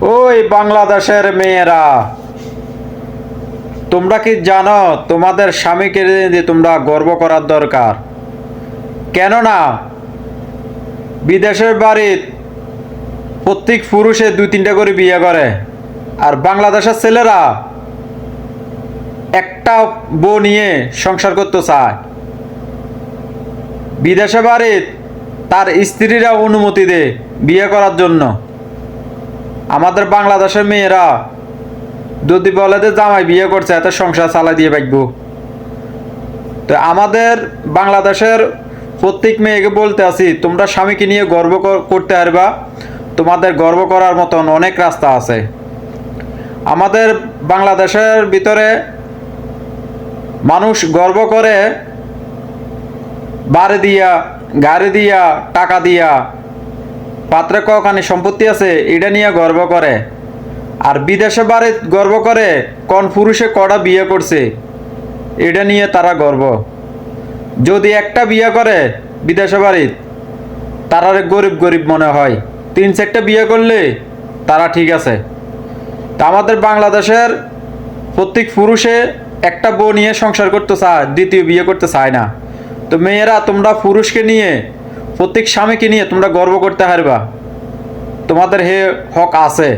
ওই বাংলাদেশের মেয়েরা, তোমরা কি জানো তোমাদের স্বামীকে নিয়ে তোমরা গর্ব করার দরকার? কেননা বিদেশের বাড়ির প্রত্যেক পুরুষে দুই তিনটা করে বিয়ে করে, আর বাংলাদেশের ছেলেরা একটা বউ নিয়ে সংসার করতে চায়। বিদেশে বাড়ির তার স্ত্রীরা অনুমতি দেয় বিয়ে করার জন্য। আমাদের বাংলাদেশের মেয়েরা যদি বলে যে জামাই বিয়ে করছে এত সংসার চালাই দিয়ে পাইব। তো আমাদের বাংলাদেশের প্রত্যেক মেয়েকে বলতে আছি, তোমরা স্বামীকে নিয়ে গর্ব করতে পারবা। তোমাদের গর্ব করার মতন অনেক রাস্তা আছে। আমাদের বাংলাদেশের ভিতরে মানুষ গর্ব করে বাড়ি দিয়া, গাড়ি দিয়া, টাকা দিয়া, পাত্রে কখানি সম্পত্তি আছে এটা নিয়ে গর্ব করে। আর বিদেশে বাড়ি গর্ব করে কোন পুরুষে কটা বিয়ে করছে এটা নিয়ে তারা গর্ব। যদি একটা বিয়ে করে বিদেশে বাড়ির, তারা গরিব গরিব মনে হয়। তিন চারটা বিয়ে করলে তারা ঠিক আছে। তা আমাদের বাংলাদেশের প্রত্যেক পুরুষে একটা বউ নিয়ে সংসার করতে চায়, দ্বিতীয় বিয়ে করতে চায় না। তো মেয়েরা, তোমরা পুরুষকে নিয়ে, প্রত্যেক স্বামীকে নিয়ে তোমরা গর্ব করতে পারবা। তোমাদের হে হক আছে।